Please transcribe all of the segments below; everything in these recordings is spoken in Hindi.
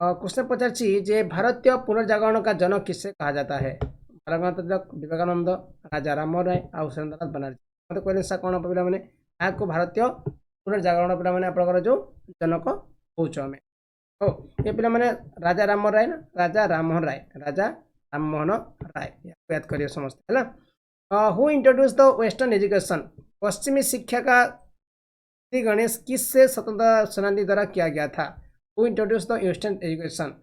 क्वेश्चन पचारछि जे भारतीय पुनर्जागरण का जनक किसे कहा जाता है? बालगंगाधर तिलक, विवेकानंद, राजा राममोहन राय आउ सुरेंद्रनाथ बनर्जी। मते कहले सा कोन पिला माने को भारतीय पुनर्जागरण पिला माने आपनकर जो जनक होउछ हमें। ओ ये पिला माने राजा राममोहन राय ना, राजा राममोहन राय, राजा राममोहन राय याद करियो समस्त हैला। Who introduce the western education? पश्चिमी शिक्षा का श्री गणेश किससे स्वतंत्रता सेनानी द्वारा किया गया था? Who introduce the western education?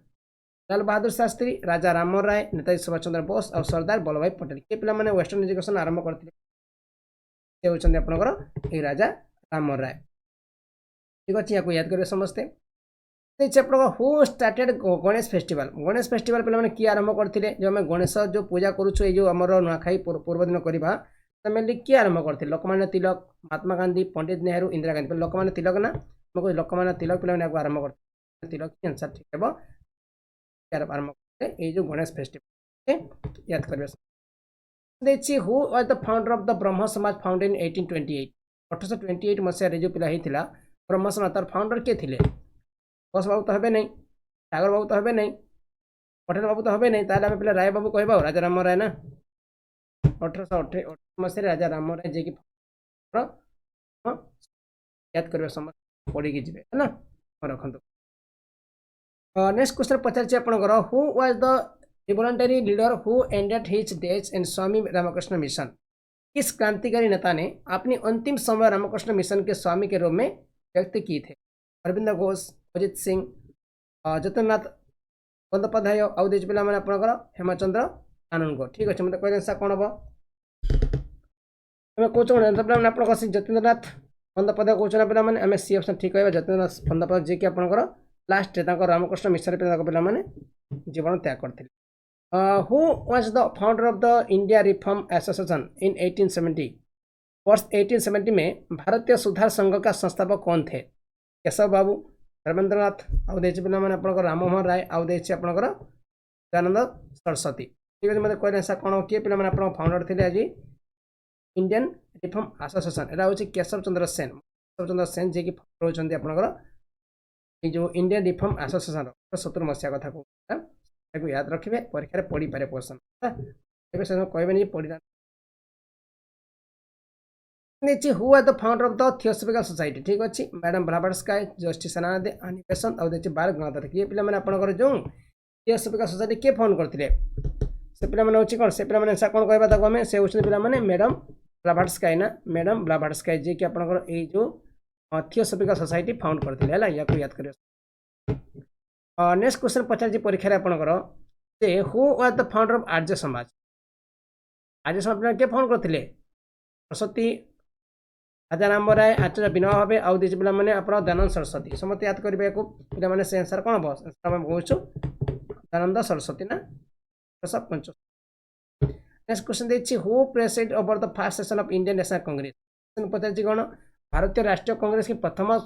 Lal Bahadur Shastri, Raja Rammohan Roy, Netaji Subhash Chandra Bose और सरदार वल्लभ भाई पटेल। ये पिला माने वेस्टर्न एजुकेशन आरंभ करथिले से होचंदी आपनकर ए राजा राममोहन राय। ठीक अछि, याको याद करियो समस्ते। Who started Ganesh festival? Ganesh festival पे मैंने किए आरंभ करते जो आम गणेश जो पूजा करुचु ये आमर नुआखाई पूर्व दिन करवा मेनली किए आरंभ करते लोकमान्य तिलक, महात्मा गांधी, पंडित नेहरू, इंदिरा गांधी। लोकमान्य तिलक ना लोकमान्य तिलक पे आरंभ करते तिलक आंसर ठीक है आरंभ करते जो गणेश फेस्टिवल याद करिए। Who was the founder of the ब्रह्म समाज फाउंड इन 1828? 1828 मसीह जो पिला होता ब्रह्म समाज तार फाउंडर किए थे? बस बाबू तो हे नहीं, सागर बाबू तो हे नहीं, पटेल बाबू तो हे नहीं, ताले आम पे राय बाबू कह राजा राम राय ना 1828 मसीह राजा राम राय जे कि याद करिए समस्त पढ़ी जी है ना रखु। नेक्स्ट क्वेश्चन पचार आपंकर who was the revolutionary leader who ended his days in Swami Ramakrishna Mission? किस क्रांतिकारी नेता ने अपनी अंतिम समय रामकृष्ण मिशन के स्वामी के रूप में व्यक्त की थे? अरविंद घोष, अजित सिंह, जतननाथ बंदोपाध्याय आउ देश पिला माने आपनकर हेमचंद्र आनंद। ठीक अच्छे मतलब कहले सा कौन हम कौन पे आप जतेन्द्रनाथ बंदोपाध्याय कौन पे आम सी ऑप्शन ठीक है जतेन्द्रनाथ बंदोपाध्याय जी कि आपंकर लास्ट रामकृष्ण मिशन पे मैंने जीवन त्याग करते। Who was the founder of the India Reform Association in 1870? वर्ष 1870 में भारतीय सुधार संघ का संस्थापक कौन थे? केशव बाबू, धर्मेंद्रनाथ आउ देश पे मैंने आपंकर राममोहन राय आउ देश आपंकर दयानंद सरस्वती। ठीक है मतलब कहले सा कौन किए पे आप फाउंडर थे आज इंडियन रिफॉर्म एसोसिएशन? यहाँ हूँ केशव चंद्र सेन। केशव चंद्र सेन जी कि फाउंडर होती आपंकर जो इंडियन रिफॉर्म एसोसिएशन 70 मसीहा कथा कहूँ याद रखिए परीक्षा पढ़ी पारे क्वेश्चन कहबे पढ़ा। Who are the founder of the theosophical society? ठीक अच्छे मैडम ब्लावत्स्काय, जस्टिस अनादे, अनी बेसंत और बाल गंगाधर। ये पे आपंकर जो थियोसॉफिकल सोसाइटी किए फाउंड करते से पे हूँ कौन से पे कौन कहवा आम से होती पे मैडम ब्लावत्स्काय ना मैडम ब्लावत्स्काय जी कि आपंकर ये जो थियोसॉफिकल सोसाइटी फाउंड करते हैं या याद करिए। नेक्स्ट क्वेश्चन पचार परीक्षा आपंकर जे who are the founder of Arya Samaj? Arya समाज किए फाउंड करते? सरस्वती, राजा राम राय, आचार्य विनोबा भावे आउ देश पे मैंने आप दयानंद सरस्वती। समस्त याद करेंगे पे से आंसर कौन हम कहूँ दयानंद सरस्वती ना 1955। नेक्स्ट क्वेश्चन देखिए who president over the first session of Indian National Congress? पचार कौन भारतीय राष्ट्रीय कांग्रेस की प्रथम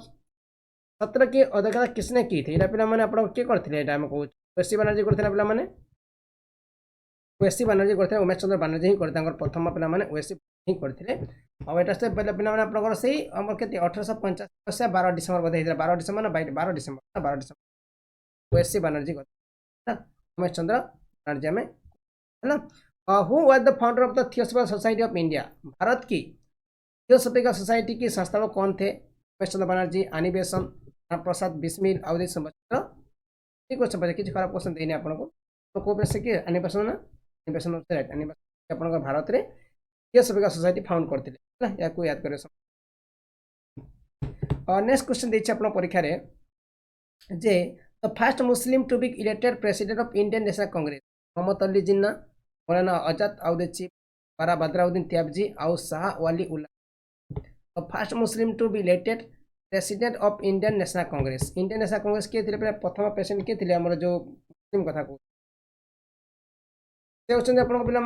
सत्र की अध्यक्षता किसने की थी? यहाँ पे आप किए करते कहूँ ओएससी बनर्जी करते पे ओएससी बनर्जी करते उमेश चंद्र बनर्जी ही करते प्रथम पे ओएससी ही करते और यहाँ से पहले पे आपंकर से आम के 1885 मसीहा 12 डिसेम्बर बोधे 12 डिसेम्बर ना 12 डिसेम्बर 12 डिसेम्बर ओएससी बनर्जी करते उमेश चंद्र बनर्जी में है ना। Who was the founder of the theosophical society of India? Bharat की थियोसॉफिकल सोसाइटी की संस्थापक कौन थे? उमेश चंद्र बनर्जी, आनी बेसंत, राम प्रसाद बिस्मिल आउ देश सुभाष। ठीक क्वेश्चन पचार किसी खराब क्वेश्चन देनी आपको तो कौ पे कि आनी बेसंत ना आनी बेसंत राइट आनी बेसंत आपंकर भारत में थियोसॉफिकल सोसाइटी फाउंड करते या याद करें। नेक्स्ट क्वेश्चन देखिए आप परीक्षा जे the first Muslim to be elected president of Indian National Congress? Mohammad Ali Jinnah, Maulana Azad आउ देची बारा बदरुद्दीन त्याबजी आउ Shah Wali Ullah. The first Muslim to be elected president of Indian National Congress? Indian National Congress किए थे प्रथम प्रेसिडेंट किए थे आम जो मुस्लिम कथा कहूँ से होती आप पे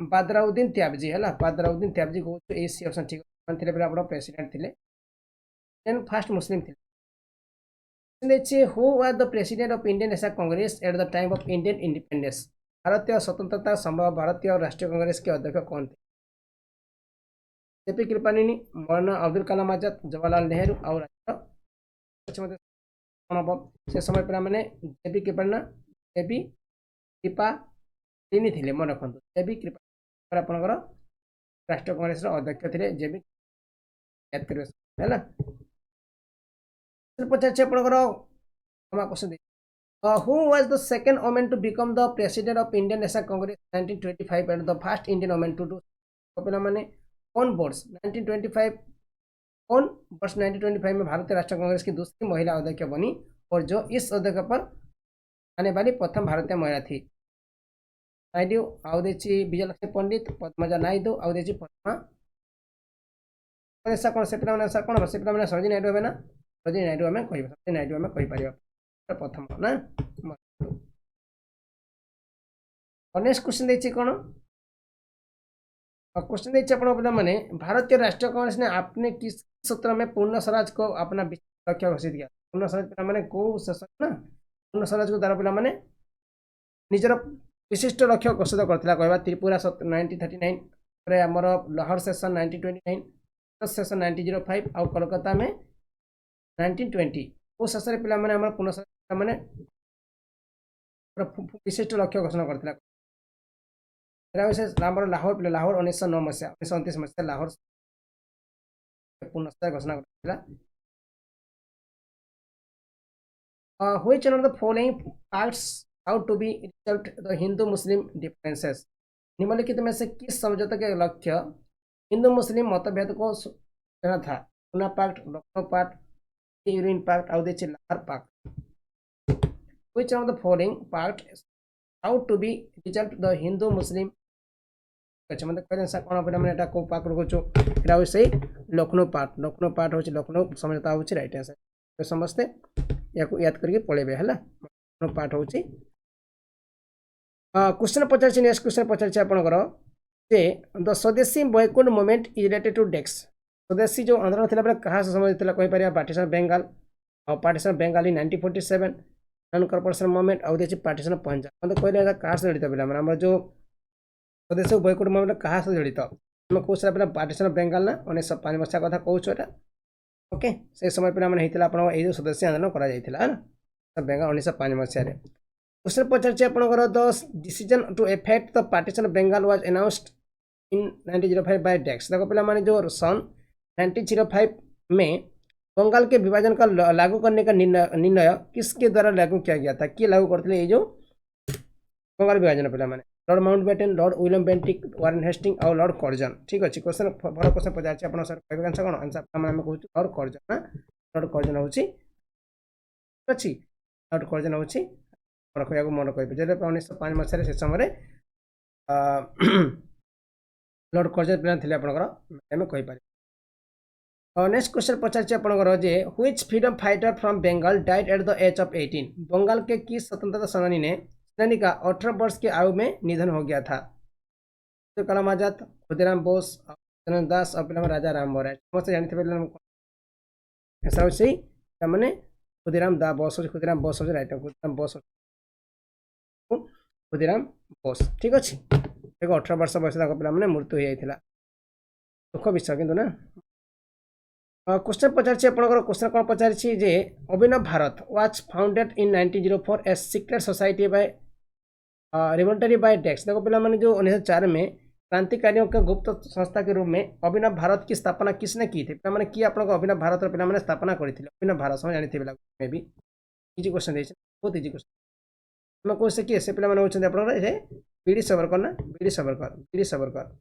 बदरुद्दीन त्याबजी है बदरुद्दीन त्याबजी कहूँ ए सी ऑप्शन ठीक थे आप प्रेसिडेंट थे फर्स्ट मुस्लिम थे। देखिए who are the president of Indian National Congress at the time of Indian independence? भारतीय स्वतंत्रता संभव भारतीय राष्ट्रीय कांग्रेस के अध्यक्ष कौन थे? जेपी कृपलानी, मौलाना अब्दुल कलाम आजाद, जवाहरलाल नेहरू और कौन हम से समय पे मैंने जेबी कृपा जेबी कृपा तीन थे मन रखु जेबी कृपा आपंकर राष्ट्रीय कांग्रेस अध्यक्ष थे जेबी याद करेंगे पचार आपंकर question who was the second woman to become the president of Indian National Congress 1925 and the first Indian woman to do पे मैंने कौन बोर्ड्स 1925 कौन वर्ष 1925 में भारतीय राष्ट्रीय कांग्रेस की दूसरी महिला अध्यक्ष बनी और जो इस अध्यक्ष पर आने वाली प्रथम भारतीय महिला थी नायडू आउदेची विजयलक्ष्मी पंडित पद्मजा नायडू आउदेची पद्मा कौन से पिला सर कौन से पिला सरोजिनी नायडू हे ना सरोजिनी नायडू आम कह सरोजिनी नायडू आम कहीपर प्रथम ना नेक्स्ट क्वेश्चन देखिए कौन क्वेश्चन देखिए आप मैंने भारतीय राष्ट्रीय कांग्रेस ने आपने किस सूत्र में पूर्ण स्वराज को अपना लक्ष्य घोषित किया पूर्ण स्वराज पे मैंने कौ सेशन ना पूर्ण स्वराज को द्वारा पे मैंने निजर विशिष्ट लक्ष्य घोषित करता कहवा त्रिपुरा 1939 आमर लाहौर सेशन 1929 सेशन 1905 आउ कोलकाता में 1920 वो सेशन पे मैंने पूर्ण स्वराज मैंने विशिष्ट लक्ष्य घोषणा करता लाहौर लाहौर 1909 मसीहा 1929 मसीहा लाहौर पूर्ण घोषणा करता which one of the following parts out to be resolved the Hindu Muslim differences निम्नलिखित में से किस समझौते के लक्ष्य हिंदू मुस्लिम मतभेद को कहना था Poona pact Lucknow pact Irwin pact आउदेची Lahore pact which one of the following parts out to be resolved the Hindu Muslim अच्छा मतलब कहते हैं कौन पे मैंने को पाक रखुचु एटा हो सही लखनऊ पार्ट हो लखनऊ समझौता हो राइट आंसर तो समस्ते या याद करके पढ़ेबे है लखनऊ पार्ट हो क्वेश्चन पचार नेक्स्ट क्वेश्चन पचार आपंकर जे the swadeshi boycott movement is related to dash swadeshi जो आंदोलन थी बेले क्या संबंधित कहीपर पार्टीशन बेंगाल और पार्टीशन बेंगाल इन 1947 नॉन कॉर्पोरेशन मूवमेंट आउ देखिए पार्टीशन पंजाब मतलब कहले क्या जड़ित पे जो स्वदेशी बॉयकॉट मूवमेंट क्या जड़ित आम कौन पे पार्टीशन बेंगाल ना 1905 मसीहा कथा कहूँ ओके से समय पे होता आप स्वदेशी आंदोलन कर बेंगाल 1905 मसीह क्वेश्चन पचार आपंकर the decision to effect the partition Bengal was announced in 1905 by dash देखो पे जो सन 1905 में बंगाल के विभाजन का लागू करने का निर्णय किसके द्वारा लागू किया गया था किए लागू करते ये जो बंगाल विभाजन पे Lord Mountbatten Lord William Bentinck Warren Hasting और लॉर्ड कर्जन ठीक अच्छे क्वेश्चन भल क्वेश्चन पचार आप सर कह आंसर कौन आंसर आम कहूँ लॉर्ड कर्जन ना लॉर्ड कर्जन हो अच्छी लॉर्ड कर्जन हो मन कह मन कह जो 1905 मसीह से समय लॉर्ड कर्जन प्लान थे आपंकर कहीपर नेक्स्ट क्वेश्चन पचार आपंकर जे which freedom fighter from Bengal died at the age of 18 Bengal के किस स्वतंत्रता सेनानी का 18 वर्ष की आयु में निधन हो गया था तो कलाम आजाद खुदीराम बोस चरण दास और पे राजा राम मोहन राय समस्त जानते ऐसा सही मैंने खुदीराम बोस खुदीराम बोस राइट खुदीराम बोस ठीक अच्छे देखो 18 वर्ष बयस पे मृत्यु हो जाता दुख विषय किंतु ना क्वेश्चन पचार आपंकर क्वेश्चन कौन पचार जे Abhinav Bharat was founded in 1904 a secret society by revolutionary by dash देखो पे जो 1904 में क्रांतिकारियों के गुप्त संस्था के रूप में अभिनव भारत की स्थापना किसने की थी पे किए आप अभिनव भारत पे स्थापना करते अभिनव भारत समझ जानी मे भी इजी क्वेश्चन बहुत इजी क्वेश्चन मैं कौन किए से पे होती आप बीडी सावरकर ना बीडी सावरकर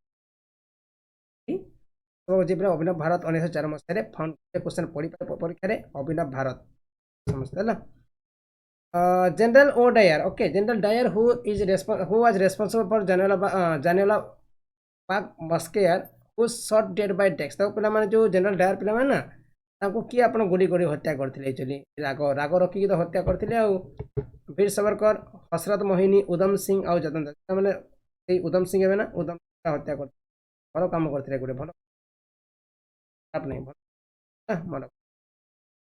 अभिनव भारत 1904 मसीह फाउंड क्वेश्चन पढ़ी परीक्षा अभिनव भारत समझते है general O Dyer okay general Dyer who was responsible for Jallianwala Bagh massacre who shot dead by dash पे जो जनरल डायर पे ना किए आप गोली गोली हत्या करते एक्चुअली राग रखिकी तो हत्या करते वीर सावरकर हसरत मोहिनी उधम सिंह आउ जतन मैंने उधम सिंह है ना उधम हत्या कर भल कम करते गोटे भल नहीं मन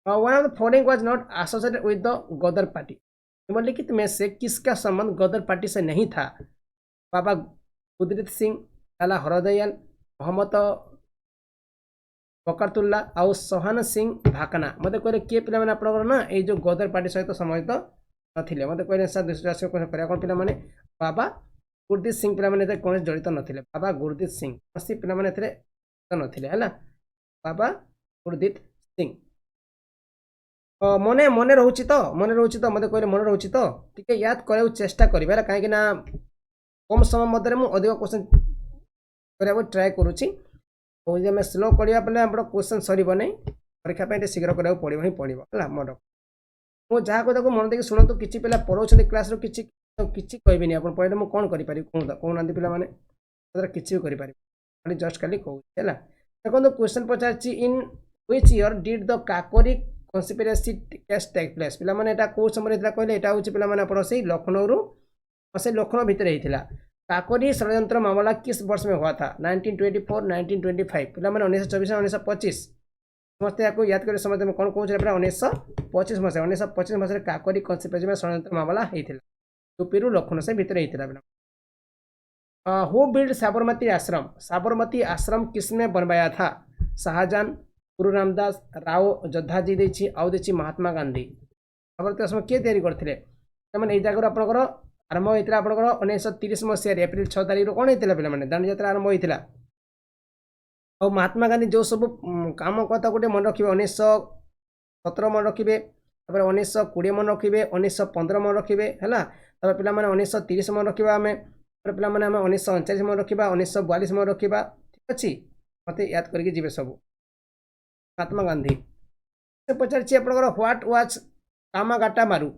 one of the following was not associated with the Ghadar Party निम्नलिखित में से किसका संबंध गदर पार्टी से नहीं था बाबा गुरदीप सिंह लाला हरदयाल मोहम्मद बकरतुल्ला आउ सोहान सिंह भाकना मते कहले किए पिला माने आपनकर ना ए जो गदर पार्टी सहित संबंधित नथिले मते कहले सर 284 क्वेश्चन करिया कोन पिला माने बाबा गुरदीप सिंह पिला माने कोन जड़ित नथिले बाबा गुरदीप सिंह असी पिला माने एथरे नथिले हला बाबा गुरदीप सिंह मने मने रहउची तो मते कहले मने रहउची तो टिके याद करे चेष्टा करिबा काहे कि ना कम समय मध्य मु अधिक क्वेश्चन करिया ट्राई करूची और जे मैं स्लो करिया पले हमरो क्वेश्चन सरीबो नै परीक्षा पे शीघ्र करिया पड़िबो ही पड़िबो हला मन मु जहा को मन देखि सुनंतु किछि पिला पढौछन क्लास रो किछि किछि कहबिनी अपन पहिले मु कोन करि पारि कोन नांदी पिला माने तदर किछि करि पारि खाली जस्ट खाली कहू हला देखो क्वेश्चन पचारछि in which year did the Kakori conspiracy case take place पिला माने एटा को समय हेतला कहले एटा होछि पिला माने अपन से लखनऊ रो से लखनऊ भीतर हेतिला काकोरी षड्यंत्र मामला किस वर्ष में हुआ था 1924 1925 पिला माने 1924 1925 समस्त याको याद करे समझ में कोन कहू छला 1925 मसे 1925 मसे काकोरी कन्स्पिरेसी में षड्यंत्र मामला हेतिला यूपी रो लखनऊ से भीतर हेतिला पिला हु बिल्ड साबरमती आश्रम किसने बनवाया था शाहजहां गुरु रामदास राव जोधाजी देछि आउ देछि महात्मा गांधी साबरमती आश्रम के तैयारी करथिले माने ए जागर आपनकर आरंभ होता आपंकर 1930 मसीह एप्रिल 6 तारीख कौन होता पे दांडी यात्रा आरंभ होता और महात्मा गांधी जो सब काम कथा गोटे मन रखिए 1917 मन रखिए 1920 मन रखिए 1915 मन रखिए है पे 1930 मन रखा आम पे 1939 मन रखा 1942 मन रखा ठीक अच्छे मत याद करके जी सब महात्मा गांधी पचार आपंकर ह्वाट वाज कामागाटा मारू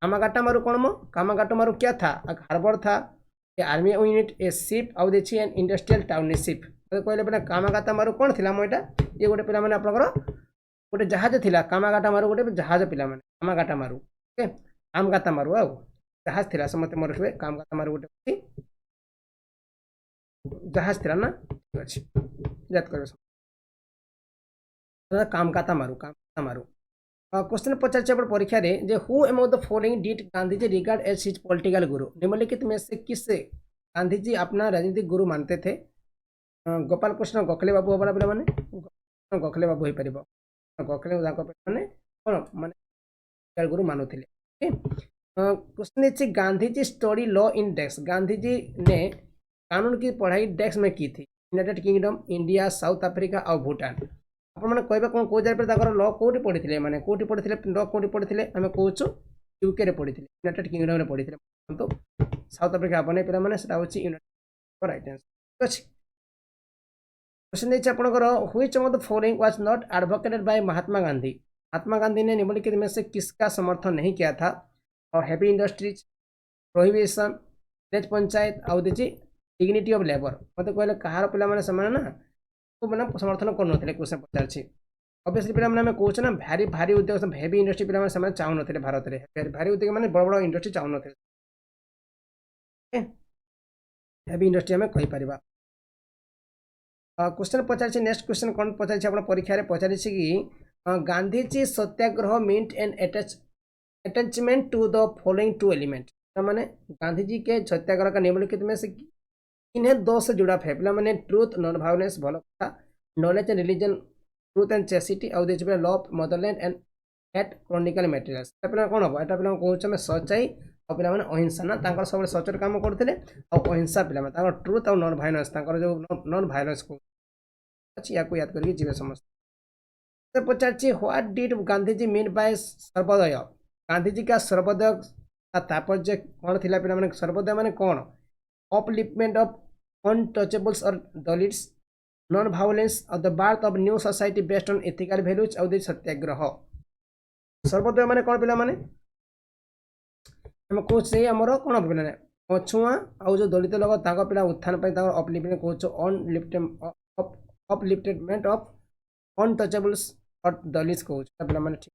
कामागाटा मारू कौन मो कामागाटा मारू क्या था हार्बर था ए आर्मी यूनिट ए शिप आउ देखिए एन इंडस्ट्रियल टाउनशिप कहले पे कामागाटा मारू कौन थी मोटा ये गोटे पे आपंकर गोटे जहाज थिला कामागाटा मारू गोटे जहाज पिला कामागाटा मारू ओके कामगाता मारू आउ जहाज थिला समस्त मन रखिए कामगाता मारू गोटे जहाज थिला ना ठीक अच्छे याद कर कामगाता मारू क्वेश्चन पचार परीक्षा रे जे who among the following did Gandhi ji regard as his political guru निम्नलिखित में से किसे गांधी जी अपना राजनीतिक गुरु मानते थे गोपाल कृष्ण गोखले बाबू हमारा पे मैंने गोखले बाबू हो पार गोखले मैंने कौन माने गुरु मानुले question is Gandhi ji study law in dash Gandhi ji ने कानून की पढ़ाई डेस्क में की थी United Kingdom India South Africa और भूटान आपने कहबे कौन कौ जगह लॉ कौटी पढ़ी मैंने कौटी पढ़ी लॉ कौटी पढ़ी आम कहूँ यूके पढ़ी यूनाइटेड किंगडम पढ़ी तो साउथ अफ्रीका बने पे यूनाइटेड राइट आंसर ठीक अच्छे क्वेश्चन देखिए आपंकर which among the following was not advocated by Mahatma Gandhi ने निम्नलिखित में से किसका समर्थन नहीं किया था और heavy industries prohibition village panchayat आउ देखिए डिग्निटी ऑफ लेबर मत कहले कहार पिला माने समान ना को मैंने समर्थन कर क्वेश्चन पचार ऑब्वियसली पे मैंने कहूँ ना भारी भारी उद्योग हेवी इंडस्ट्री पे चाहून भारत में भारी उद्योग मैंने बड़ बड़ इंडस्ट्री चाहून हेवी इंडस्ट्री आम कहीपर क्वेश्चन पचार नेक्स्ट क्वेश्चन कौन पचार आप परीक्षा पचार कि Gandhiji satyagraha meant end attachment to the following to element मैंने गांधीजी के सत्याग्रह का निम्नलिखित में से इन्हें दो से जुड़ा है पिला मैंने ट्रूथ नॉन वायलेंस भल कथा knowledge and religion truth and chastity आउ देखिए law of motherland and at chronicle materials पे कौन हम यहाँ पे कहूँ सच्चाई और पे अहिंसा ना सब सचर काम करते अहिंसा पे ट्रूथ और नॉन वायलेंस जो नॉन वायलेंस को अच्छी या याद करके जी समस्त पचार what did Gandhiji mean by Sarvodaya Gandhiji का सर्वोदय का तात्पर्य कौन थी पे सर्वोदय मैंने कौन अपलिफ्टमेंट ऑफ अनटचेबल्स और दलित्स नॉन वायलेंस और the birth of new society based on ethical values और सत्याग्रह सर्वोदय मैंने कौन पिला माने हम कहूँ से आमर कौन पे पछुआ आउ जो दलित लोग पिला उत्थान अपलिफ्टमेंट कहूँ अपलिफ्टमेंट ऑफ अनटचेबल्स और दलित्स कहूँ पिला माने ठीक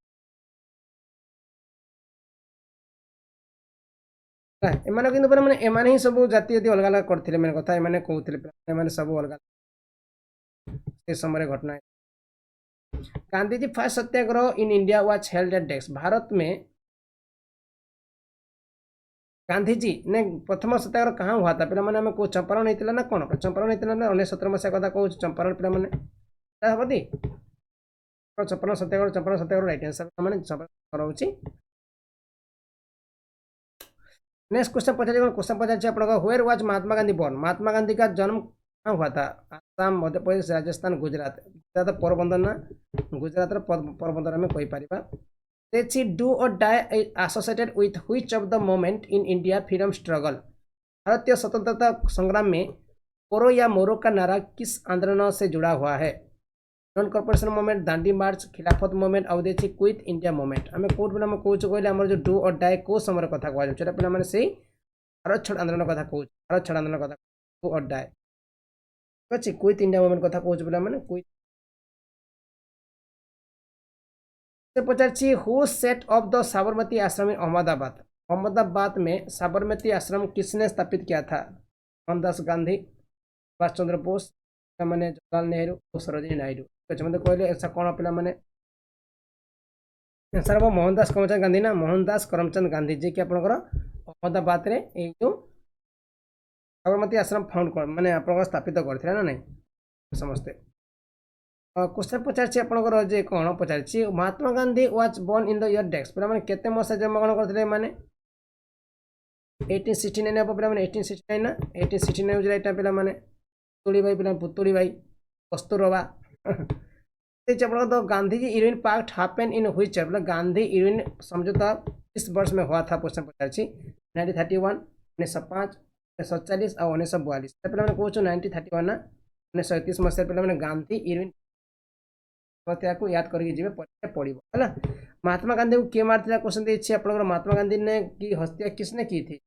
एमाने किंतु मैंने एमाने ही सब जाति यदि अलग अलग करते मैंने कथा एमाने कहते सब अलग से समय घटना Gandhiji first Satyagraha in India was held at desk Bharat में गांधीजी ने प्रथम सत्याग्रह कहाँ हुआ था पे मैंने चंपारण होता ना कौन चंपारण होता 1917 मसीहा कथा कहूँ चंपारण पे ହବନି ଚପନ ସତ୍ୟାଗ୍ରହ ରାଇଟ୍ आंसर ମାନେ କରାଉଛି। नेक्स्ट क्वेश्चन पचार क्वेश्चन पचार आपका where was Mahatma Gandhi born. Mahatma Gandhi का जन्म कहाँ हुआ था? आसाम, मध्य प्रदेश, राजस्थान, गुजरात। गुजरात पोरबंदर ना, गुजरात पोरबंदर में कही पारिबा। देखि डू और die associated with which of the movement in India freedom struggle. भारतीय स्वतंत्रता संग्राम में पोरो या मोरो का नारा किस आंदोलन से जुड़ा हुआ है? नॉन कॉर्पोरेशन मूवमेंट, दांडी मार्च, खिलाफत मूवमेंट आउ देखि क्विट इंडिया मूवमेंट। आम कौट पे कौच कहले आम जो डू और डाई कौ समय कथा कहुच्छे पे से भारत छोड़ आंदोलन कथा कौच भारत छोड़ आंदोलन कथा डू और डाई अच्छे क्विट इंडिया मूवमेंट कथा कौच पे क्विट से पचार who set off the Sabarmati Ashram in Ahmedabad. Ahmedabad में साबरमती आश्रम किसने स्थापित किया था? मोहनदास गांधी, सुभाष चंद्र बोस, मैंने जवाहरलाल नेहरू और सरोजिनी नायडू। मतलब कहले ऐसा कौन पे मैंने आंसर हम मोहनदास करमचंद गांधी ना, मोहनदास करमचंद गांधी जी कि आपंकर अहमदाबाद रे जो साबरमती आश्रम फाउंड कर माने आप स्थापित करथिला ना नहीं समस्ते। क्वेश्चन पचार आपंकर जे कौन पचार Mahatma Gandhi was born in the year dash पे केते मसा जन्मग्रहण करथिले माने 1869 अब पे 1869 ना 1869 हो जाइटा पे माने पुतुली भाई पे पुतुली भाई कस्तूरबा तो Gandhi ji Irwin pact happen in which year मतलब गांधी यूनियन समझौता किस वर्ष में हुआ था? क्वेश्चन पचार 1931, 1905, 1940 और 1942। पे मैंने कहूँ 1931 ना 1931 मसीह पे मैंने गांधी यूनियन को याद करके जी पड़ो है। महात्मा गांधी को किए मारता क्वेश्चन देखिए आप महात्मा गांधी ने की हत्या किसने की थी?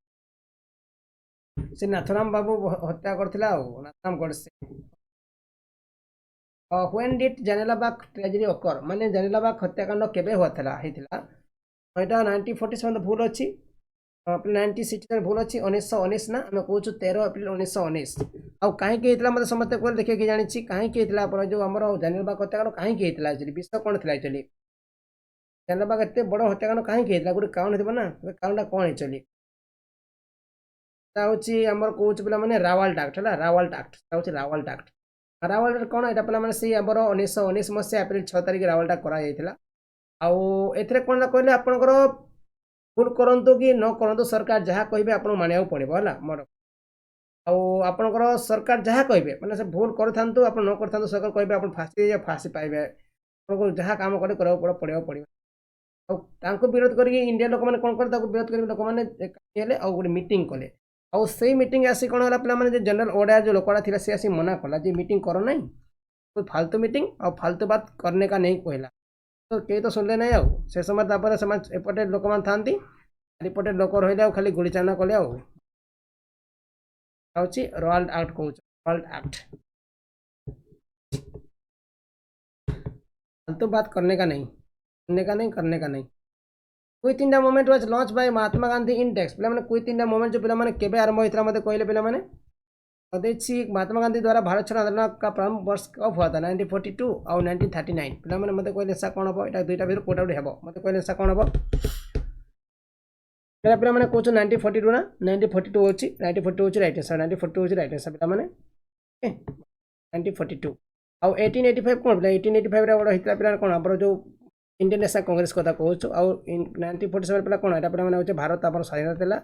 से नाथुराम बाबू हत्या करथिला Nathuram Godse. When did Jallianwala tragedy occur माने जालियानवाला हत्याकांड केबे हुआ था हेतिला? एटा 1947 भूल अछि 1960 भूल अच्छी 1919 ना आम कहूँ 13 एप्रिल 1919। आउ कहीं मतलब समस्त कहले देखिए कि जानी कहीं जो आम जालियानवाला हत्याकांड कहीं एक्चुअली विषय कौन थी एक्चुअली जालियानवाला एत बड़ हत्याकांड कहीं गोटे कारण थी ना कारणटा कौन एक्चुअली आमर कौच पे मैंने रावल्ट एक्ट है रावल्ट एक्ट रावल्ट एक्ट रावल्ट एक्ट कौन यहाँ पे से आमर 1919 मसीहा एप्रिल 6 तारिख रावल्ट एक्ट कराइला। आउ एथरे कौन कहले आपंकर भूल करंतु कि न करंतु सरकार जहाँ कहे आप मानिया पड़ो है मोर आपंकर सरकार जहाँ कहे मैंने से भूल कर आप न कर सरकार कहे आप फाँसी फाँसी पाइबे आपको जहाँ काम कले पड़ो पड़ो विरोध कर इंडिया लोक मैंने कौन कर विरोध कर लोक मैंने गोटे मीटिंग कले आउ से मीटिंग आसी कौन है पे जनरल ओडार जो लोकड़ा थी सी आसी मना कला जी मीटिंग करो नहीं कोई फालतू मीटिंग और फालतू बात करने का नहीं कहला तो कई तो सुनले नहीं आउ से समय एपटे लोक मैंने था चारिपटे लोक रही खाली गुड़ी चालना कले रॉयल एक्ट कहूँ रॉयल एक्ट फालतू बात करने का नहीं करने का नहीं। Quit India movement was launch by Mahatma Gandhi index पे मैंने क्विट इंडिया मूवमेंट जो पे केबे आरंभ होता मत कहले पे मैंने महात्मा गांधी द्वारा भारत छोड़ आंदोलन का प्रारंभ वर्ष कब हुआ था? 1942 और 1939। पे मैंने मत कहले ऐसा कौन हम यहाँ दुईटा भर कोटा गोटे हम मत कहले ऐसा कौन हम पे मैंने कहूँ 1942 ना 1942 हो 1942 राइट आंसर 1942 राइट आंसर पे मैंने 1942 आउ 1885 कौन पे 1885 होता पे कौन आप जो इंडियन नेशनल कांग्रेस कथा कहूँ आउ 1947 पे कौन यहाँ पे मैंने भारत आम स्वाधीनता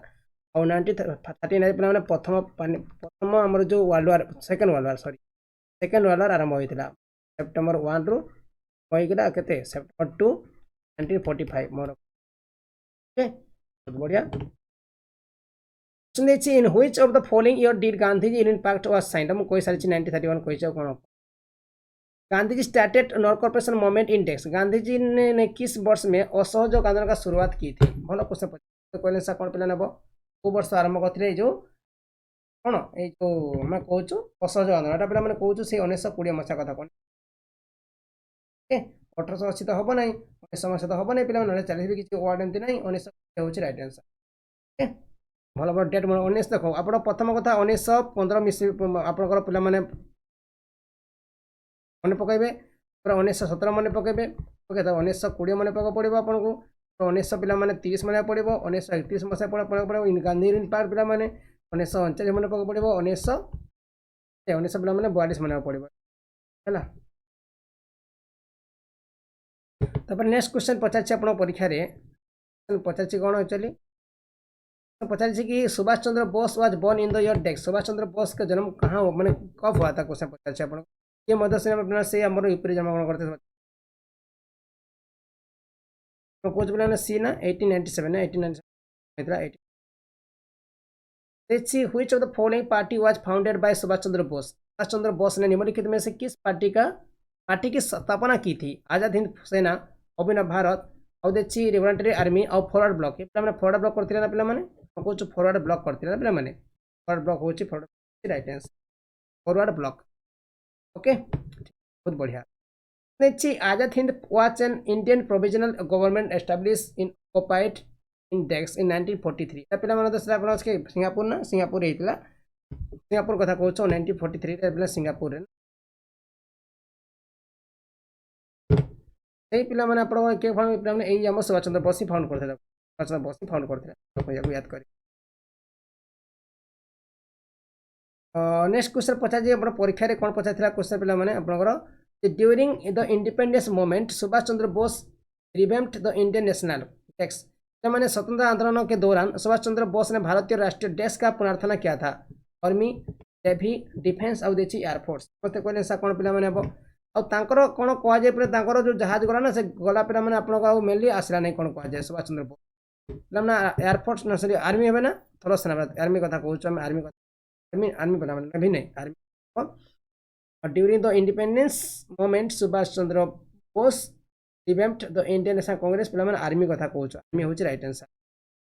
और 1939 पे मैंने प्रथम आमर जो world war second world war आरंभ होता सेप्टेम्बर 1 रु होगा के सेप्टेम्बर 2 1945 मोर ओके बहुत बढ़िया। In which of the following year did Gandhi Irwin pact was signed हम कही सारी 1931 कही कौन Gandhi ji started non cooperation movement in dash Gandhi ji ने किस वर्ष में असहयोग आंदोलन का शुरुआत की थी? भल क्वेश्चन कहले सा कौन पे नब को वर्ष आरंभ करते जो कौन यो मैं कहूँ असहयोग आंदोलन पे मैंने कहूँ से 1920 मसीहा कथा कौन 1880 तो हम ना 1900 मसीहा तो हम ना पे चलिए भी किसी वार्ड एमती ना 1920 हूँ रईट आंसर भल भल डेट 19 देख आप प्रथम कथा 1915 मिसी आपंकर पे मन पकड़े 1917 मन पकड़े ओके तो 1920 मन पक पड़ो आपको 1900 पे 30 मन पड़ो 1931 मसीहा पड़ो गांधी यूनियन पैक्ट पे 1939 मन पक पड़ो 1900 पे 42 मन पड़ो है। तापर नेक्स्ट क्वेश्चन पचार आप परीक्षा पचार कौन एक्चुअली पचार कि Subhash Chandra Bose was born in the year dash Subhash Chandra Bose का जन्म कहाँ मैंने कब हुआ था क्वेश्चन पचार आप ये मध्य से आम यूपी जन्म ग्रहण करते कौच पे सी ना 1897 ना 1897 Let's see which of the following party was founded by Subhash Chandra Bose Subhash Chandra Bose ने निम्नलिखित में से किस पार्टी की स्थापना की थी आजाद हिंद सेना अभिनव भारत ଆଉ ଦେଖି ରେଭଲ୍ୟୁସନାରୀ ଆର୍ମି ଆଉ ଫରୱାର୍ଡ ବ୍ଲକ୍ ଏ ପିଲାମାନେ ଫରୱାର୍ଡ ବ୍ଲକ୍ କରିଥିଲେ ନା ପିଲାମାନେ କହୁଛୁ ଫରୱାର୍ଡ ବ୍ଲକ୍ କରିଥିଲେ ନା ପିଲାମାନେ ଫରୱାର୍ଡ ବ୍ଲକ୍ ହେଉଛି right answer forward block okay बहुत बढ़िया देखिए Azad Hind was an Indian provisional government establish in occupied index in 1943 ए पिलाମାନେ ଦଶଟା ଆପଣ ଅଛି ସିଙ୍ଗାପୁର ନା ସିଙ୍ଗାପୁର ହେଇଥିଲା सिंगापुर कथा कहूँ 1943 सिंगापुर यही पिला मैंने किए फाउंड पे यही आम सुभाष चंद्र बोस ही फाउंड करते सुभाष चंद्र बोस ही फाउंड करते याद कर नेक्स्ट क्वेश्चन पचार परीक्षा कौन पचार क्वेश्चन पिला मैंने during the independence movement Subhash Chandra Bose revamped the Indian national tax मैंने स्वतंत्र आंदोलन के दौरान सुभाष चंद्र बोस ने भारतीय राष्ट्रीय डैश का पुनर्थना किया था आर्मी नेवी डिफेन्स आउ देखिए एयरफोर्स मत कहले सा कौन पिला मैंने आउर कौन कहुए पे जो जहाज गला ना से गला पे मैंने आपको मेनली आसला नहीं कौन कहुए सुभाष चंद्र बोस पिला एयरफोर्स ना सॉरी आर्मी है ना थल सेना आर्मी कथा कहूँ आर्मी आर्मी पिला नेवी नहीं army during the independence movement Subhash Chandra Bose revamped the Indian National Congress पिला आर्मी कथा कहूँ आर्मी हूँ राइट आंसर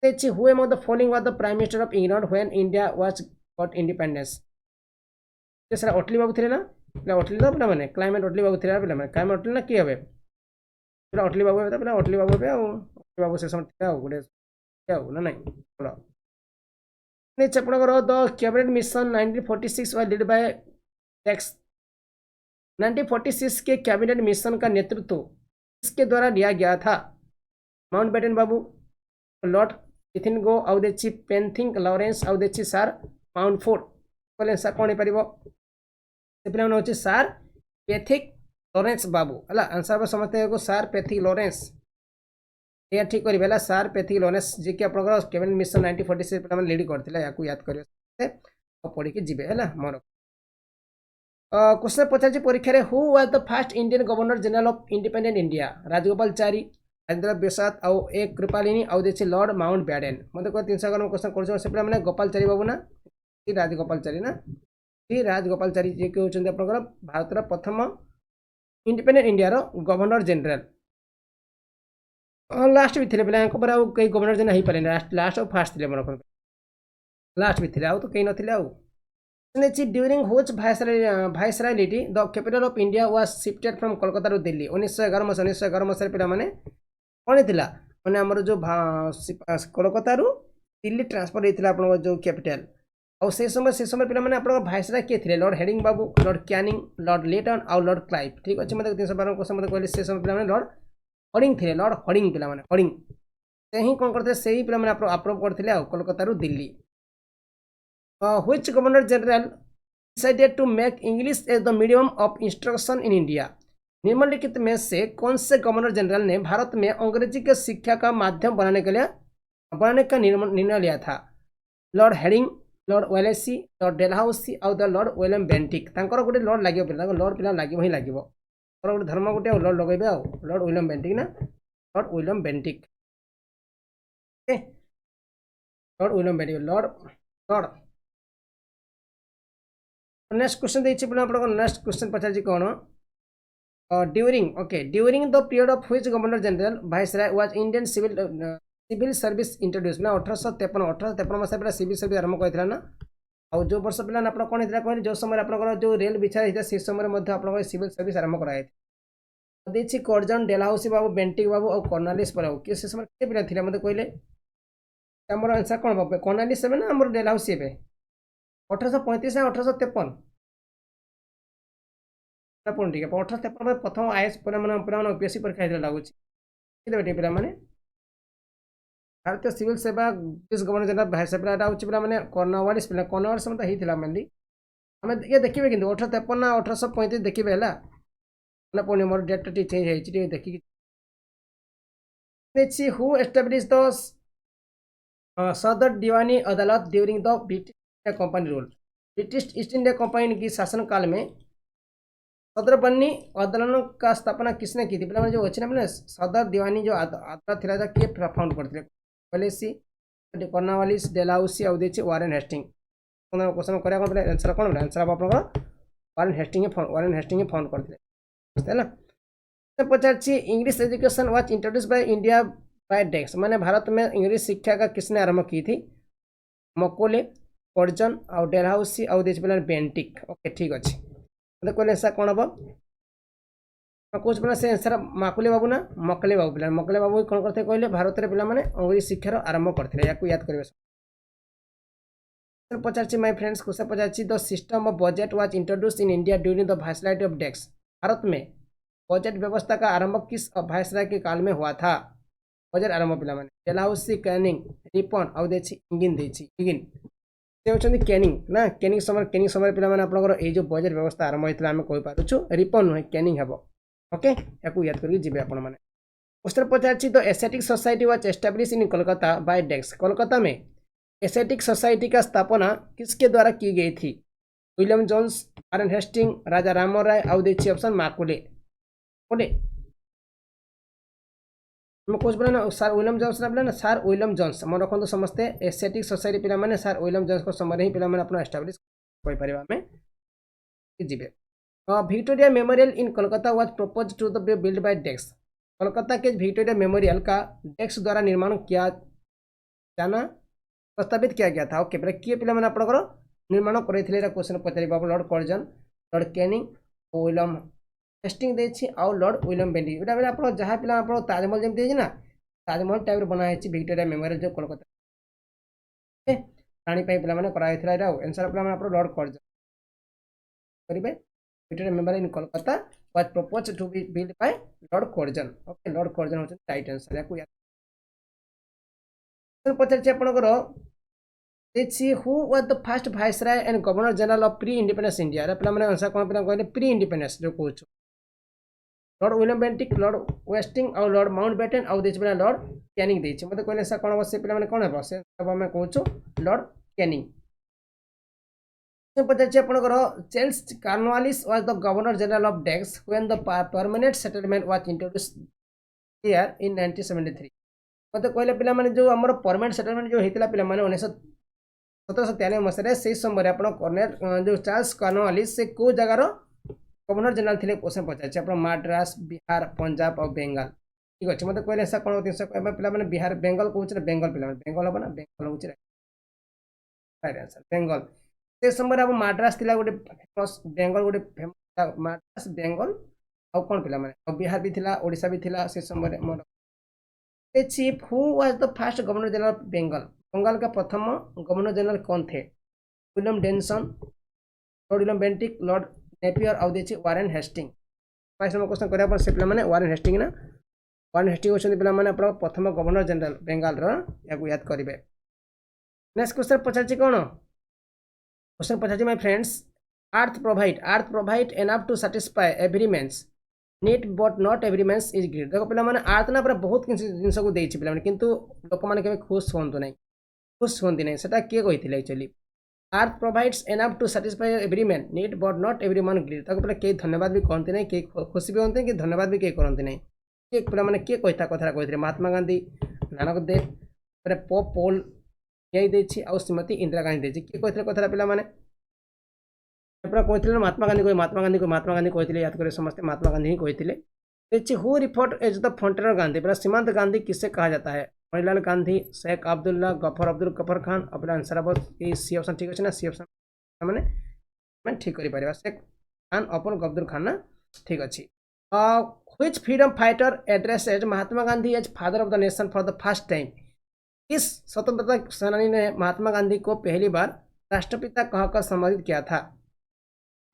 देखिए who among the following was the prime minister of England when India was got independence Sir Attlee बाबू थे ना पिला अटली तो पिला मैंने क्लाइमेट अटली बाबू थे पिला क्लाइमेट अटली ना किए हे पिला अटली बाबू हे पिला अटली बाबू हे अटली बाबू से समय गोटे ना नहीं बोलो the cabinet mission 1946 was lead by tax 1946 के कैबिनेट मिशन का नेतृत्व किसके द्वारा लिया गया था माउंटबेटन बाबू लॉर्ड इथिनगो आउ देखी पेनथिंग लॉरेंस आउ देखी सार माउंटफोर्ड कहले सार कौन हो पार हूँ सार पेथिक लॉरेंस बाबू है आंसर समझते को सार पेथिक लॉरेंस ये ठीक करेंगे सार पेथिक लॉरेंस जी कि आप कैबिनेट मिशन 1946 पे लीड करते या याद करेंगे पढ़ी जी है मोर क्वेश्चन पचार परीक्षा who was the first Indian governor general of independent India Rajagopalachari Rajendra Prasad आउ ए कृपालिनी आउ देखिए लॉर्ड माउंट बैडेन मतलब कह 300 अगर क्वेश्चन कर मैंने गोपालचारी बाबू ना राजगोपालचारी ना राजगोपालचारी जी के होती भारत प्रथम independent India governor general last भी थे पे कई गवर्नर जनरल हो पारे लास्ट और फास्ट थे मोर लास्ट भी थे आउ तो कहीं नथिले during whose viceroyalty the capital of India was shifted from Kolkata to Delhi 1911 मसीह पे कौन होता मैंने आमर जो कोलकाता दिल्ली ट्रांसफर होता जो कैपिटल और से समय पे भाइसराय किए थे लॉर्ड हेडिंग बाबू लॉर्ड कैनिंग लॉर्ड लेटन आउ लॉर्ड क्लाइव ठीक अच्छे मतलब 312 क्वेश्चन मतलब कहले से समय पे लॉर्ड हडिंग थे लॉर्ड हडिंग पे हडिंग से ही कौन करते से ही पे अप्रूव करते Kolkata Delhi which governor general decided to make English as the medium of instruction in India निम्नलिखित में से कौन से गवर्नर जनरल ने भारत में अंग्रेजी के शिक्षा का माध्यम बनाने का निर्णय लिया था Lord Hardinge Lord Wellesley Lord Dalhousie आउ द लॉर्ड विलियम बेंटिक गोटे लॉर्ड लगे पे लॉर्ड पे लगे ही लगे गोटे धर्म गोटे लॉर्ड लगे लॉर्ड विलियम बेंटिक ना Lord William Bentinck Lord William Bentinck Lord next question देखिए नेक्स्ट क्वेश्चन पचार कौन during the period of which governor general viceroy was Indian civil service introduce ना 1853 मसीह पे सिविल सर्विस आरंभ करता ना और जो वर्ष पे आप कौन होता कहले जो समय आप जो रेल बिछा होता से समय आप सिविल सर्विस आरंभ कराई देखिए कर्जन डेलहाउसी बाबू बेंटिक बाबू और कर्नालिस बाबू किए से समय किए पिला थे मतलब कहले आमर आंसर कौन बाबू कर्नालिस हे ना आम डेलहाउसी हे 1835 ना 1853 ठीक है 1853 प्रथम आईएएस पे यूपीएससी परीक्षा लगुच पे भारतीय सिविल सेवा ब्रिटिश गवर्नर जनरल भाइस पे पे कर्नवालिस पे कर्नवालिस मतलब होता मेनली आम ये देखिए कि 1853 ना 1835 देखिए है पुणी मोर डेट टी चेंज हो देखिए देखिए हु एस्टाब्लिश द सदर दीवानी अदालत during the British India company rule. British east India company की शासन काल में सदर बन्नी अदालतों का स्थापना किसने की थी? पहले जो अच्छे ना सदर दीवानी जो अदालत थिला किए फाउंड करते पॉलिसी कर्नावालिस डेलाउसी आउ देखिए वारेन हेस्टिंग। क्वेश्चन करा पहले आंसर कौन आंसर हम आप वारेन हेस्टिंग फाउंड करते है ना। पचार English education was introduce by India by dash माने भारत में इंग्लिश शिक्षा का किसने आरंभ की थी? मकोले कर्जन आउ डेलहाउसी आउ देश पे बेंटिक। ओके ठीक अच्छे मतलब कहले आंसर कौन हम कौच पे से आंसर माकुले बाबू ना मकले बाबू पे मकले बाबू कौन करते कहले भारत में पे इंग्लिश शिक्षार आरंभ करते या याद करेंगे। पचार माय फ्रेंड्स क्वेश्चन पचार the system of budget was introduce in India during the viceroy of dash. भारत में बजट व्यवस्था का आरंभ किस वायसराय के काल में हुआ था? बजट आरंभ पे डेलहाउसी कैनिंग रिपन आउ देखिए इंगिन इंगिन से होती कैनिंग ना कैनिंग समय पे आप जो बजट व्यवस्था आरंभ होता है आम कहीपु रिपन नुहे कैनिंग हम। ओके या याद करके जी आप क्वेश्चन पचार the Asiatic Society was establish in Kolkata by dash. Kolkata में एस्थेटिक सोसाइटी का स्थापना किसके द्वारा की गई थी? विलियम जोन्स, वारेन हेस्टिंग, राजा राममोहन राय आउ देखिए ऑप्शन माकुले बोले कुछ बोले ना सर विलियम जोन्स बोले ना सर विलियम जोन्स मन रखते समस्ते एस्थेटिक सोसाइटी पे सर विलियम जोन्स को समय ही पे एस्टाब्लिश कहीपर आम जी। Victoria Memorial in Kolkata was propose to the build by dash. Kolkata के विक्टोरिया मेमोरियल का डेक्स द्वारा निर्माण किया जाना प्रस्तावित किया गया था। ओके पहले किए पे आपंकर निर्माण करते क्वेश्चन पचार Lord Curzon, Lord Canning, William Hastings देखिए आउ लॉर्ड विलियम बेंटिक यहाँ आप जहाँ पे आप ताजमहल जमी ना ताजमहल टाइप बनाई विक्टोरिया मेमोरियल जो कोलकाता राणी पे कराई आंसर पे आप लॉर्ड कर्जन करेंगे। Victoria Memorial in Kolkata was propose to be build by Lord Curzon. Okay Lord Curzon होते राइट आंसर या पचार आपंकर देखिए who was the first viceroy and governor general of pre independence India पे आंसर कौन पे कहले प्री इंडिपेंडेंस जो कौन Lord William Bentinck, Lord Hastings आउ लॉर्ड माउंटबेटन आउ देखिए पे लॉर्ड कैनिंग देखिए मतलब कहले आंसर कौन हम से पे कौन हम से आम कहूँ लॉर्ड कैनिंग। पचार आपंकर Charles Cornwallis was the governor general of dash when the permanent settlement was introduce here in 1973 मतलब कहले पे जो आम परमानेंट सेटलमेंट जो होता पे 1793 मसीह से समय आप जो चार्ल्स कॉर्नवालिस से कौ जगार गवर्नर जनरल थे क्वेश्चन पचार आप मद्रास, बिहार, पंजाब और बेंगल ठीक अच्छे मतलब कहले ऐसा कौन पे बिहार बेंगल कौन बेंगल पे बेंगल हम ना बेंगल हूँ राइट आंसर बेंगल से समय आप मद्रास थी गोटे फेमस बेंगल गोटे फेमस मद्रास बेंगल आउ कौन पे बिहार भी थी ओडिशा भी थी से समय मोर chief who was the first governor general of Bengal. Bengal का प्रथम गवर्नर जनरल कौन थे? William Denson, Lord William Bentinck, Lord Napier आउ देखिए वारेन हेस्टिंग। 22 नंबर क्वेश्चन करा से पे वारेन हेस्टिंग ना वारेन हेस्टिंग होती पे प्रथम गवर्नर जनरल बेंगाल या याद करेंगे। नेक्स्ट क्वेश्चन पचार कौन क्वेश्चन पचार my friends earth provide enough to satisfy every man's need but not every man's is greed. देखो पे अर्थ ना पूरा बहुत जिनस को देती पे कितु लोक मैंने खुश हूँ ना खुश हमें ना से किए कही actually earth provides enough to satisfy every man need but not every man greed पे कई धन्यवाद भी कहते ना कई खुशी भी होते कि धन्यवाद भी कई करते ना किए पे किए कही कथा कहते महात्मा गांधी, नानक देव, पोप पॉल यही आउ श्रीमती इंदिरा गांधी किए कही कथा पे कहते महात्मा गांधी कहते याद करें समस्ते महात्मा गांधी ही कहते। Who referred as the founder of Gandhi पे सीमांत गांधी किससे कहा जाता है? मणिलाल गांधी, शेख अब्दुल्ला, अब्दुल गफर खान और आंसर हम सी ऑप्शन ठीक अच्छे ना सी ऑप्शन मैंने ठीक कर शेख खान अपन अब्दुल खान ना ठीक अच्छे। Which freedom fighter addressed Mahatma Gandhi as father of the nation for the first time. किस स्वतंत्रता सेनानी ने महात्मा गांधी को पहली बार राष्ट्रपिता कहकर संबोधित किया था?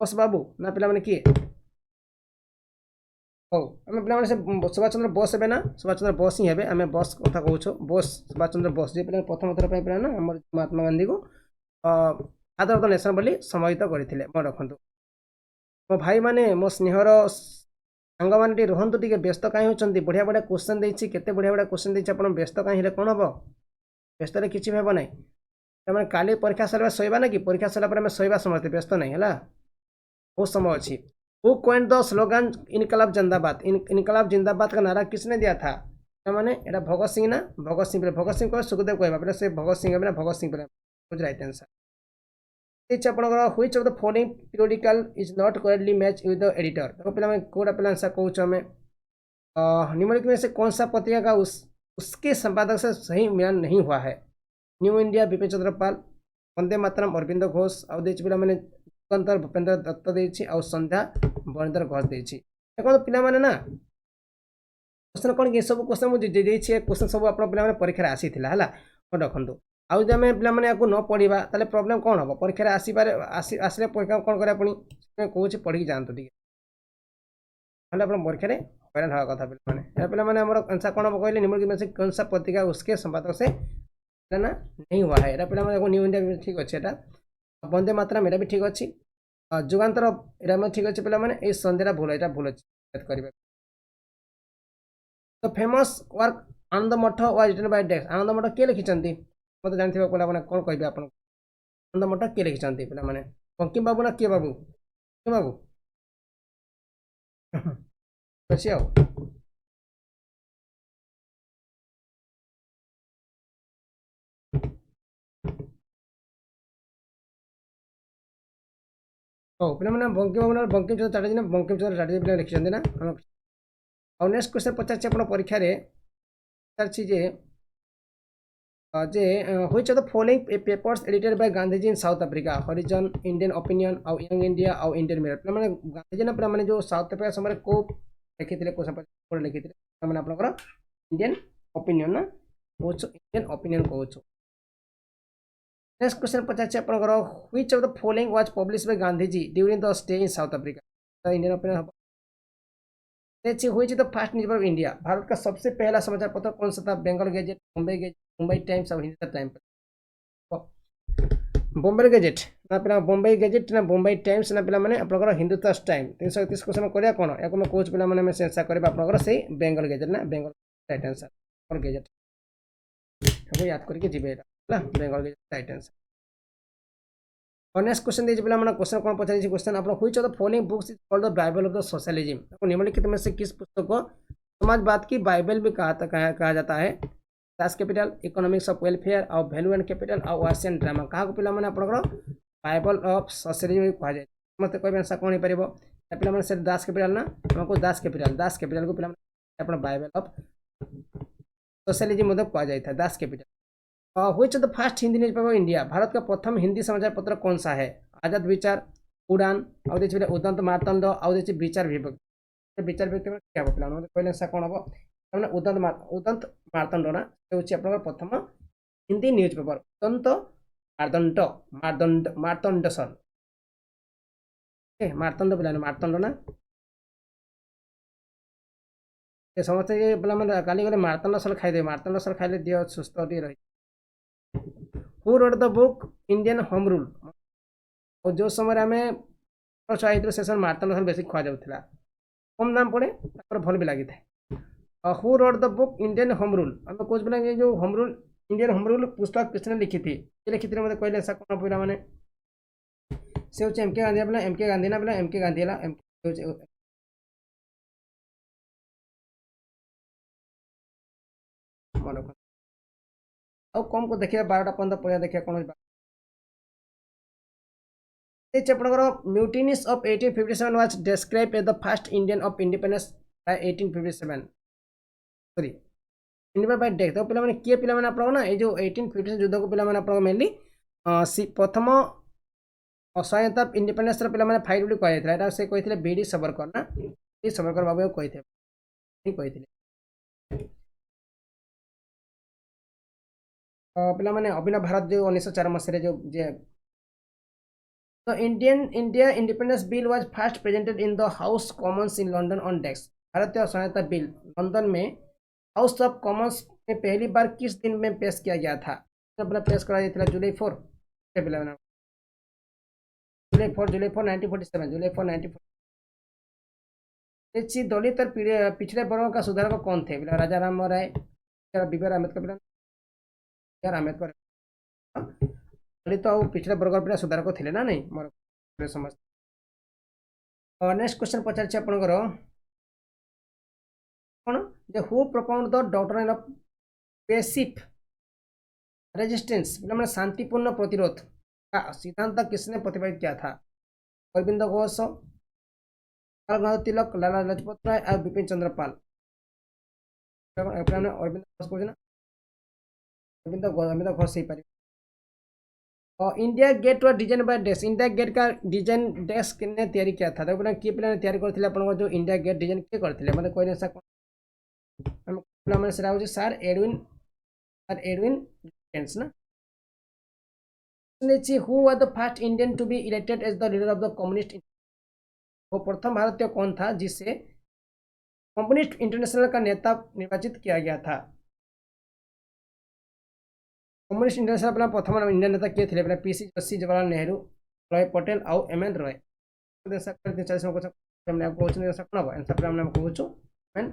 बस बाबू ना पे किए हो आम पे सुभाष चंद्र बोस हे ना सुभाष चंद्र बोस ही हे आम बस कथा कहूँ बोस सुभाष चंद्र बोस जी पे प्रथम थर पे ना आम महात्मा गांधी को फादर ऑफ द नेशन बोली संबोधित करते मन रखु मो भाई मैंने मो स्नेहर ସାଙ୍ଗମାନେ ଟିକେ ରୁହନ୍ତୁ, ଟିକେ ବ୍ୟସ୍ତ କାହିଁ ହେଉଛନ୍ତି? ବଢ଼ିଆ ବଢ଼ିଆ କ୍ୱେଶ୍ଚନ୍ ଦେଇଛି, କେତେ ବଢ଼ିଆ ବଢ଼ିଆ କ୍ୱେଶ୍ଚନ୍ ଦେଇଛି। ଆପଣ ବ୍ୟସ୍ତ କାହିଁ ହେଲେ କ'ଣ ହେବ? ବ୍ୟସ୍ତରେ କିଛି ବି ହେବ ନାହିଁ। ତାମାନେ କାଲି ପରୀକ୍ଷା ସରିବା ଶୋଇବା ନା କି? ପରୀକ୍ଷା ସରିଲା ପରେ ଆମେ ଶୋଇବା ସମସ୍ତେ, ବ୍ୟସ୍ତ ନାହିଁ ହେଲା, बहुत समय अच्छी। हु कॉइंड द स्लोगन इनकलाब जिंदाबाद? इनकलाब जिंदाबाद का नारा किसने दिया था? मैंने एटा भगत सिंह ना, भगत सिंह, भगत सिंह को सुखदेव कहवा बोले से भगत सिंह बोले भगत सिंह बोले कुछ राइट आंसर। इच आपनकर which of the following periodical is not correctly match with the editor? देखो पिला में कोड पिला आंसर कहूछ हमें निम्नलिखित में से कौन सा पत्रिका का उसके संपादक से सही मिलान नहीं हुआ है? न्यू इंडिया बिपिन चंद्र पाल, वंदे मातरम अरविंद घोष, आउ देछि पिला माने युगांतर भूपेंद्र दत्त देछि, आउ संध्या बरेंद्र घोष देछि। देखो पिला माने ना क्वेश्चन कौन कि सब क्वेश्चन मुझे देछि, क्वेश्चन सब अपन पिला माने परीक्षा रे आसीथिला हला कोन रखंतु। आउ जे हमें पिला माने याको न पढिबा ताले प्रॉब्लम कोन हो? परीक्षा रे आसी पारे आसीले परीक्षा कोन करे अपनी मैं कहूछ पढि जानतो ठीक हला अपन परीक्षा रे हैरान हवा कथा पिला माने। ए पिला माने हमर आंसर कोन हो कहले निम्नलिखित में से कौन सा पत्रिका उसके संपादक से ना नहीं हुआ है? एटा पिला माने न्यू इंडिया भी ठीक अछि, एटा वंदे मातरम एटा भी ठीक अछि, जुगांतर एटा में ठीक अछि पिला माने। ए संध्या भूल, एटा भूल अछि याद करिबा। द फेमस वर्क आनंद मठ वाज रिटन बाय डेक्स? आनंद मठ के लिखिचंती मते जानथिबा पिला माने कोन कहबे आपन? आनंद मठ के लिखिचंती पिला माने? बंकिम बाबू ना के बाबू? के बाबू अछि आउ ओ पिला माने बंकिम बाबू ना बंकिम चंद्र चटर्जी ना बंकिम चंद्र चटर्जी पिला लिखिचंती ना। और नेक्स्ट क्वेश्चन पचार अपन परीक्षा रे पचार जे which of the following papers edited by Gandhiji in South Africa? Horizon, Indian Opinion, आउ यंग इंडिया, आउ इंडियन मिरर। पिला माने गांधीजी ना पिला माने जो साउथ अफ्रीका समय को लिखिथिले क्वेश्चन पेपर लिखिथिले पिला माने आपनकर इंडियन ओपिनियन ना कोच, इंडियन ओपिनियन कोच। नेक्स्ट क्वेश्चन पचार आपनकर which of the following was published by Gandhiji during the stay in South Africa? तो Indian Opinion which is the first newspaper of India? भारत का सबसे पहला समाचार पत्र कौन सा था? बंगाल गैजेट, मुंबई टाइम्स और हिंदुस्तान टाइम्स? बॉम्बे गैजेट ना पिला बॉम्बे गैजेट ना बॉम्बे टाइम्स ना पिला माने आपनकर हिंदुस्तान टाइम। 331 क्वेश्चन करिया कोन याको मैं कोच पिला माने मैं सेंसा करबा आपनकर से बंगाल गैजेट ना बंगाल राइट आंसर और गैजेट हम याद करके जिबे ना बंगाल गैजेट राइट आंसर। और नेक्स्ट क्वेश्चन दीजिए पिला माने क्वेश्चन कौन पचार क्वेश्चन आप which of the following books is called the Bible of the socialism? देखो निम्नलिखित में से किस पुस्तक को समाजवाद की बाइबल भी कहा जाता है? Das Kapital, economics of welfare, और वैल्यू एंड कैपिटल, और एशियन ड्रामा क्या पिला माने आपनकर बाइबल ऑफ सोशलिज्म भी कहा जाए? मते कहबे आंसर कोन परिबो? पिला माने से दास कैपिटल ना हमको दास कैपिटल को पिला माने अपन बाइबल ऑफ सोशलिज्म मतलब कहा जाता है Das Kapital. Which of the first Hindi newspaper India? भारत का प्रथम हिंदी समाचार पत्र कौन सा है? आजाद विचार, उड़ान, आउ देछि उदंत मार्तंड, आउ देछि विचार विभक्ति। विचार विभक्ति में क्या पिला माने कहले आंसर कोन हो? माने उदंत मार्तंड ना होछि आपनकर प्रथम हिंदी न्यूज़पेपर। उदंत मार्तंड मार्तंड सर मार्तंड पिला मार्तंड ना ए समस्त ये पिला माने काली गले मार्तंड सर खाइ दे, मार्तंड सर खाइले देह सुस्त होती रही। Who wrote the book Indian home rule? और जो समय आम चाहिए से समय मार्तंड सर बेसिक खुआ जाऊला कम दाम पड़े भल भी लगी था। Who wrote the book Indian home rule? आम कौच पिला ये जो home rule Indian home rule पुस्तक किसने लिखी थी? ये लिखी थी मतलब कहले ऐसा कौन पिला माने से होचे एम के गांधी पिला एम के गांधी ना पिला एम के गांधी ला एम मन और कम को देखिए 12टा 15 पढ़िया देखिए कौन mutinies of 1857 was described as the first Indian of independence by 1857 sorry independence by death. तो पिला माने किए पिला माने आपन ना ए जो 1857 युद्ध को पिला माने आपन मेनली प्रथम असहायता इंडिपेंडेंस पिला माने फाइट বুলি কয় था। এটা से কইଥିଲେ बीडी सावरकर ना बीडी सावरकर बाबू কইथे ठीक কইଥିଲେ पिला माने अभिनव भारत जो 1904 मसीह जो The India Independence Bill was first presented in the House Commons in London on desk. भारतीय सहायता बिल लंदन में हाउस ऑफ कॉमन्स में पहली बार किस दिन में पेश किया गया था? अपना पेश करा गया था जुलाई 4 जुलाई 4 1947 जुलाई 4 1947 देखिए दलित और पिछड़े वर्गों का सुधारक कौन थे? बोला राजा राम मोहन राय, बीआर अम्बेडकर, बोला बीआर अम्बेडकर। दलित और पिछड़े वर्ग पिला सुधारक थे ना नहीं मोर समझ। और नेक्स्ट क्वेश्चन पचार आपंकर कौन जे who propound the doctrine of passive resistance, मतलब शांतिपूर्ण प्रतिरोध का सिद्धांत किसने प्रतिपादित किया था? अरविंद घोष, बाल गंगाधर तिलक, लाला लाजपत राय और बिपिन चंद्र पाल। अरविंद घोष कौन? अरविंद घोष सही पारे। और इंडिया गेट व design by dash, India gate का डिजाइन डैश ने तैयारी किया था? देखो किए पिला तैयारी करथिले आपन जो इंडिया गेट डिजाइन किए करथिले माने कोइ ऐसा हम पिला माने सेरा होची सर एडविन लुटियंस ना। Who was the first Indian to be elected as the leader of the communist, वो प्रथम भारतीय कौन था जिसे कम्युनिस्ट इंटरनेशनल का नेता निर्वाचित किया गया था? कम्युनिस्ट इंटरनेशनल अपना प्रथम इंडियन नेता किए थे? पीसी जोशी, जवाहरलाल नेहरू, रॉय पटेल और एम एन रॉय। 40 आपको क्वेश्चन आंसर कौन हम आपको कहूँ एम